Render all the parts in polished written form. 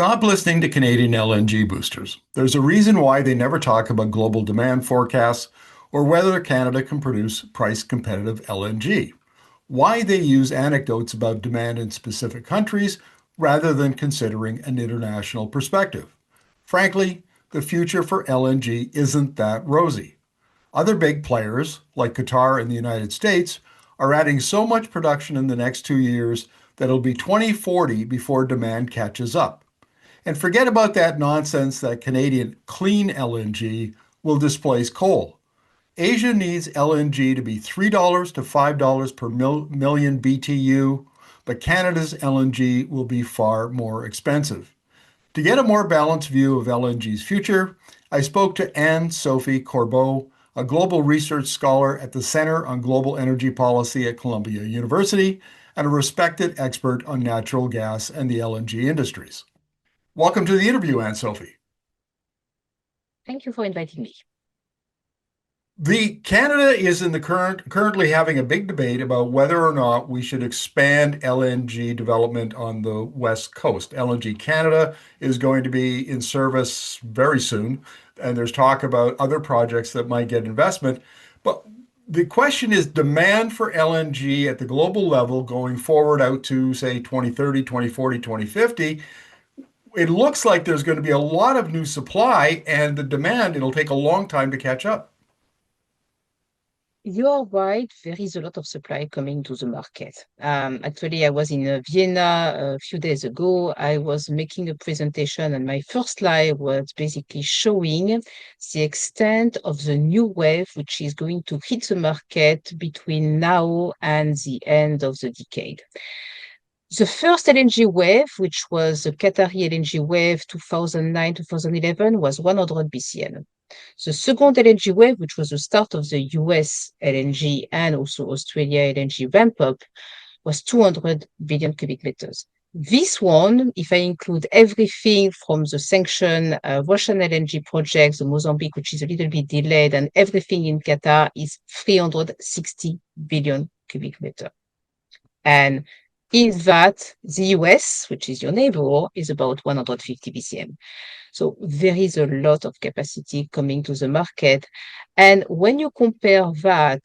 Stop listening to Canadian LNG boosters. There's a reason why they never talk about global demand forecasts or whether Canada can produce price competitive LNG. Why they use anecdotes about demand in specific countries rather than considering an international perspective. Frankly, the future for LNG isn't that rosy. Other big players, like Qatar and the United States, are adding so much production in the next 2 years that it'll be 2040 before demand catches up. And forget about that nonsense that Canadian clean LNG will displace coal. Asia needs LNG to be $3 to $5 per million BTU, but Canada's LNG will be far more expensive. To get a more balanced view of LNG's future, I spoke to Anne-Sophie Corbeau, a global research scholar at the Center on Global Energy Policy at Columbia University and a respected expert on natural gas and the LNG industries. Welcome to the interview, Anne-Sophie. Thank you for inviting me. The Canada is in the currently having a big debate about whether or not we should expand LNG development on the West Coast. LNG Canada is going to be in service very soon, and there's talk about other projects that might get investment. But the question is demand for LNG at the global level going forward out to, say, 2030, 2040, 2050. It looks like there's going to be a lot of new supply, and the demand, it'll take a long time to catch up. You're right, there is a lot of supply coming to the market. Actually, I was in Vienna a few days ago. I was making a presentation, and my first slide was basically showing the extent of the new wave, which is going to hit the market between now and the end of the decade. The first LNG wave, which was the Qatari LNG wave 2009-2011, was 100 BCM. The second LNG wave, which was the start of the US LNG and also Australia LNG ramp up, was 200 billion cubic meters. This one, if I include everything from the sanctioned Russian LNG project, the Mozambique, which is a little bit delayed, and everything in Qatar, is 360 billion cubic meter. And in that, the US, which is your neighbor, is about 150 BCM. So there is a lot of capacity coming to the market. And when you compare that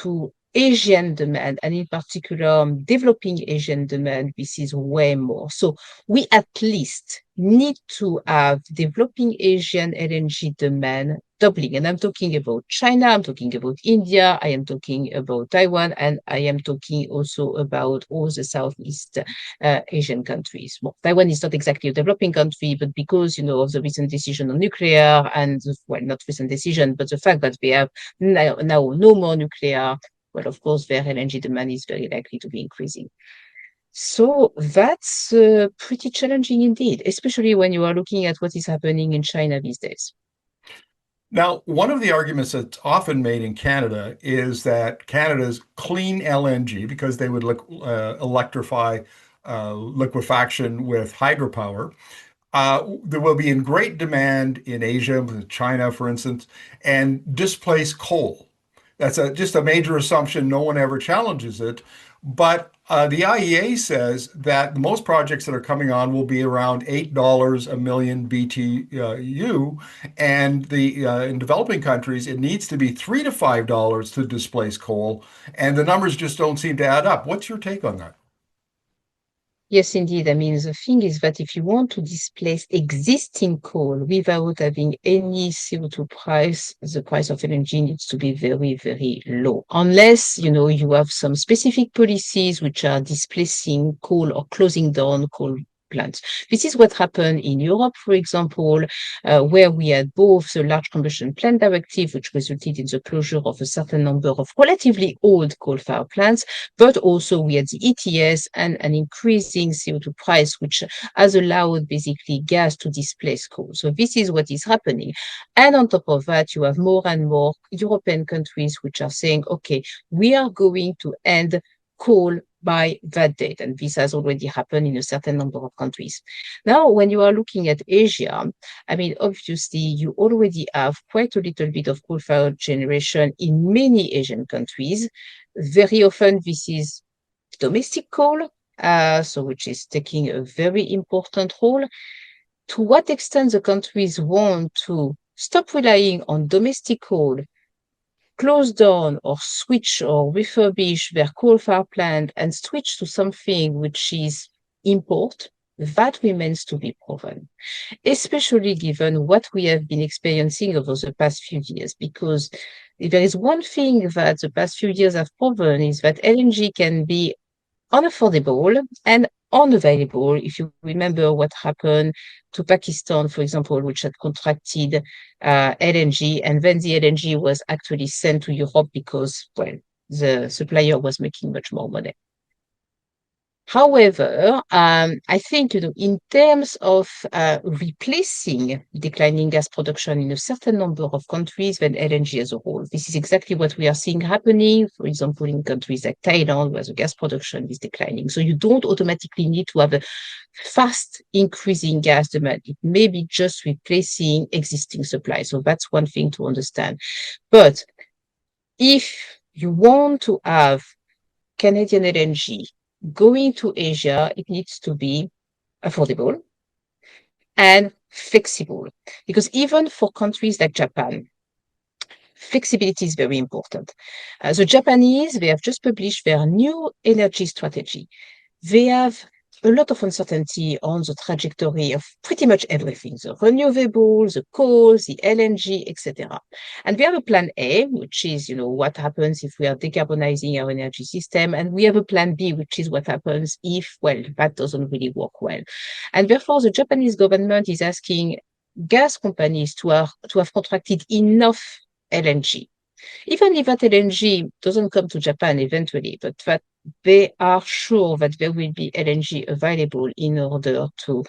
to Asian demand, and in particular developing Asian demand, this is way more. So we at least need to have developing Asian LNG demand doubling. And I'm talking about China, I'm talking about India, I am talking about Taiwan, and I am talking also about all the Southeast Asian countries. Well, Taiwan is not exactly a developing country, but because, of the recent decision on nuclear and, well, not recent decision, but the fact that we have now no more nuclear, well, of course, their LNG demand is very likely to be increasing. So that's pretty challenging indeed, especially when you are looking at what is happening in China these days. Now, one of the arguments that's often made in Canada is that Canada's clean LNG, because they would electrify liquefaction with hydropower, there will be in great demand in Asia, China, for instance, and displace coal. That's just a major assumption. No one ever challenges it. But the IEA says that most projects that are coming on will be around $8 a million BTU, and in developing countries, it needs to be $3 to $5 to displace coal, and the numbers just don't seem to add up. What's your take on that? Yes, indeed. I mean, the thing is that if you want to displace existing coal without having any CO2 price, the price of LNG needs to be very, very low. Unless, you have some specific policies which are displacing coal or closing down coal plants. This is what happened in Europe, for example, where we had both the large combustion plant directive, which resulted in the closure of a certain number of relatively old coal-fired plants, but also we had the ETS and an increasing CO2 price, which has allowed basically gas to displace coal. So this is what is happening. And on top of that, you have more and more European countries which are saying, okay, we are going to end coal by that date. And this has already happened in a certain number of countries. Now, when you are looking at Asia, I mean, obviously, you already have quite a little bit of coal-fired generation in many Asian countries. Very often, this is domestic coal. so which is taking a very important role. To what extent the countries want to stop relying on domestic coal, close down or switch or refurbish their coal-fired plant and switch to something which is import, that remains to be proven, especially given what we have been experiencing over the past few years. Because if there is one thing that the past few years have proven is that LNG can be unaffordable and unavailable. If you remember what happened to Pakistan, for example, which had contracted LNG, and then the LNG was actually sent to Europe because, well, the supplier was making much more money. However, I think, in terms of replacing declining gas production in a certain number of countries than LNG as a whole, this is exactly what we are seeing happening, for example, in countries like Thailand, where the gas production is declining. So you don't automatically need to have a fast increasing gas demand. It may be just replacing existing supply. So that's one thing to understand. But if you want to have Canadian LNG going to Asia, it needs to be affordable and flexible. Because even for countries like Japan, flexibility is very important. The Japanese, they have just published their new energy strategy. They have a lot of uncertainty on the trajectory of pretty much everything, the renewables, the coal, the LNG, etc. And we have a plan A, which is, what happens if we are decarbonizing our energy system. And we have a plan B, which is what happens if, well, that doesn't really work well. And therefore, the Japanese government is asking gas companies to have contracted enough LNG, even if that LNG doesn't come to Japan eventually, but that they are sure that there will be LNG available in order to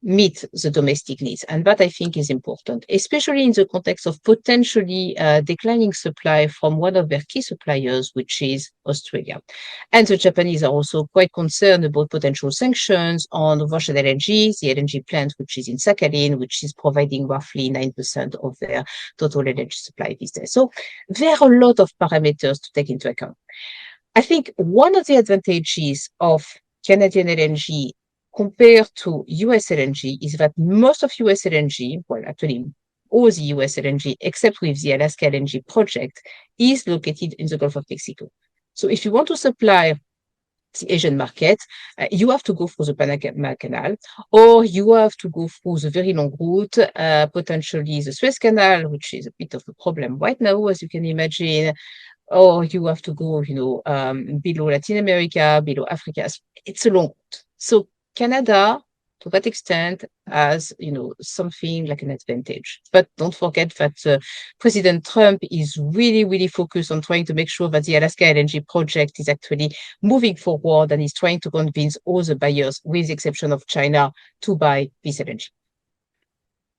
meet the domestic needs. And that, I think, is important, especially in the context of potentially declining supply from one of their key suppliers, which is Australia. And the Japanese are also quite concerned about potential sanctions on Russian LNG, the LNG plant, which is in Sakhalin, which is providing roughly 9% of their total LNG supply these days. So there are a lot of parameters to take into account. I think one of the advantages of Canadian LNG compared to US LNG is that most of US LNG, well, actually, all the US LNG, except with the Alaska LNG project, is located in the Gulf of Mexico. So if you want to supply the Asian market, you have to go through the Panama Canal, or you have to go through the very long route, potentially the Suez Canal, which is a bit of a problem right now, as you can imagine, or you have to go, below Latin America, below Africa. It's a long route. So Canada, to that extent, has, something like an advantage. But don't forget that President Trump is really, really focused on trying to make sure that the Alaska LNG project is actually moving forward and is trying to convince all the buyers, with the exception of China, to buy this LNG.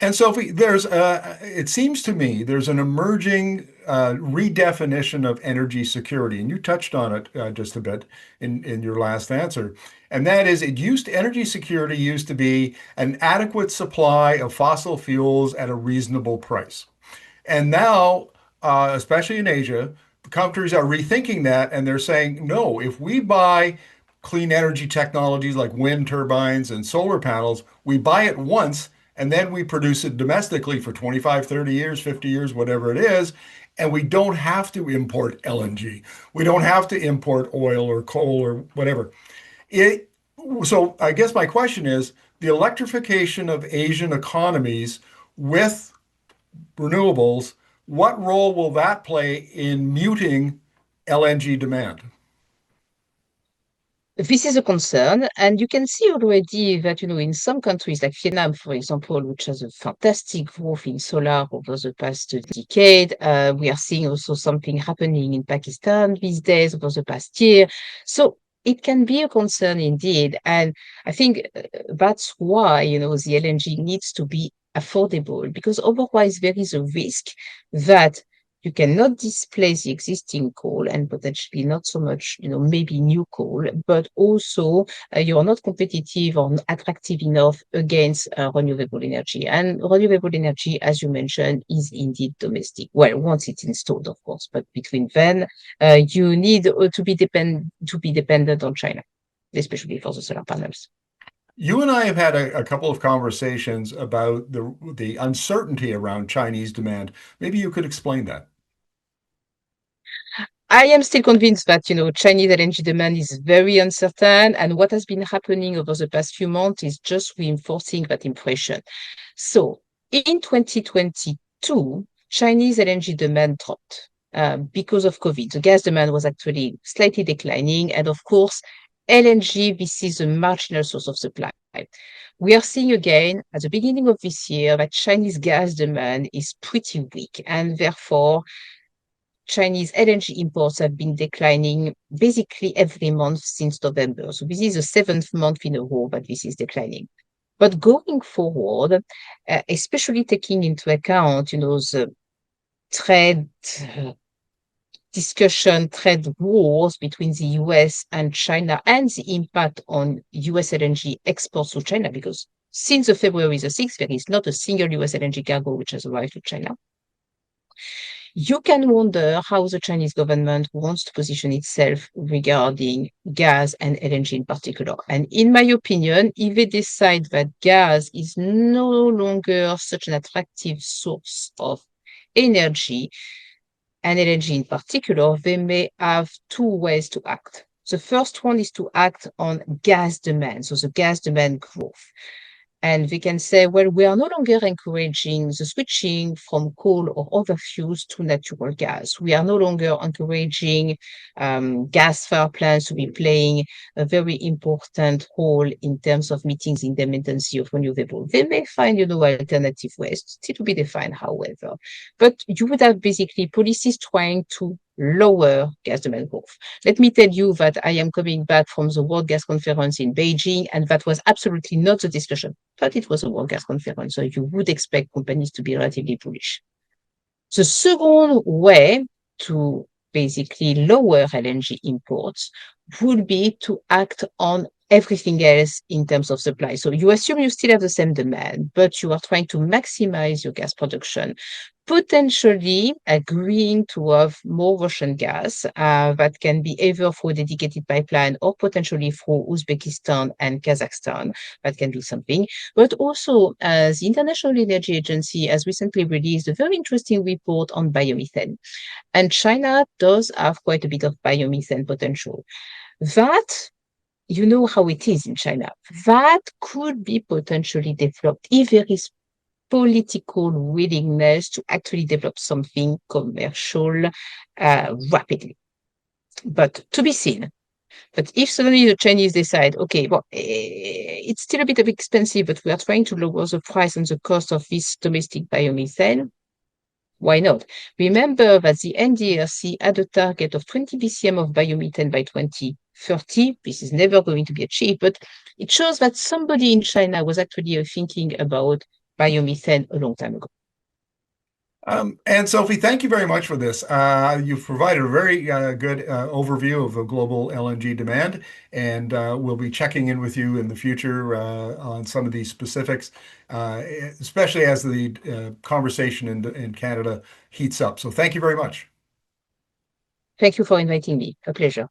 And Sophie, it seems to me there's an emerging redefinition of energy security, and you touched on it just a bit in your last answer. And that is, energy security used to be an adequate supply of fossil fuels at a reasonable price. And now, especially in Asia, countries are rethinking that, and they're saying, no, if we buy clean energy technologies like wind turbines and solar panels, we buy it once and then we produce it domestically for 25, 30 years, 50 years, whatever it is. And we don't have to import LNG. We don't have to import oil or coal or whatever. It, so I guess my question is the electrification of Asian economies with renewables, what role will that play in muting LNG demand? This is a concern, and you can see already that, in some countries like Vietnam, for example, which has a fantastic growth in solar over the past decade, we are seeing also something happening in Pakistan these days over the past year. So it can be a concern indeed, and I think that's why, the LNG needs to be affordable, because otherwise there is a risk that you cannot displace the existing coal and potentially not so much, maybe new coal, but also you are not competitive or attractive enough against renewable energy. And renewable energy, as you mentioned, is indeed domestic. Well, once it's installed, of course, but between then, you need to be dependent on China. especially for the solar panels. You and I have had a couple of conversations about the uncertainty around Chinese demand. Maybe you could explain that. I am still convinced that, Chinese LNG demand is very uncertain, and what has been happening over the past few months is just reinforcing that impression. So, in 2022, Chinese LNG demand dropped because of COVID. The gas demand was actually slightly declining, and of course, LNG, this is a marginal source of supply. We are seeing again at the beginning of this year that Chinese gas demand is pretty weak, and therefore Chinese LNG imports have been declining basically every month since November. So this is the seventh month in a row that this is declining. But going forward, especially taking into account, the trade discussion, trade wars between the US and China and the impact on US LNG exports to China, because since the February the 6th, there is not a single US LNG cargo which has arrived to China. You can wonder how the Chinese government wants to position itself regarding gas and LNG in particular. And in my opinion, if they decide that gas is no longer such an attractive source of energy, and LNG in particular, they may have two ways to act. The first one is to act on gas demand, so the gas demand growth. And we can say, well, we are no longer encouraging the switching from coal or other fuels to natural gas. We are no longer encouraging gas-fired plants to be playing a very important role in terms of meeting the intermittency of renewable. They may find, alternative ways, still to be defined, however. But you would have basically policies trying to lower gas demand growth. Let me tell you that I am coming back from the World Gas Conference in Beijing, and that was absolutely not the discussion, but it was a World Gas Conference, so you would expect companies to be relatively bullish. The second way to basically lower LNG imports would be to act on everything else in terms of supply. So you assume you still have the same demand, but you are trying to maximize your gas production, potentially agreeing to have more Russian gas that can be either through a dedicated pipeline or potentially through Uzbekistan and Kazakhstan. That can do something. But also, the International Energy Agency has recently released a very interesting report on biomethane. And China does have quite a bit of biomethane potential. That, you know how it is in China, that could be potentially developed if there is political willingness to actually develop something commercial rapidly. But to be seen. But if suddenly the Chinese decide, okay, well, it's still a bit of expensive, but we are trying to lower the price and the cost of this domestic biomethane, why not? Remember that the NDRC had a target of 20 BCM of biomethane by 2030. This is never going to be achieved, but it shows that somebody in China was actually thinking about biomethane a long time ago. Anne-Sophie, thank you very much for this. You've provided a very good overview of global LNG demand, and we'll be checking in with you in the future on some of these specifics, especially as the conversation in Canada heats up. So thank you very much. Thank you for inviting me. A pleasure.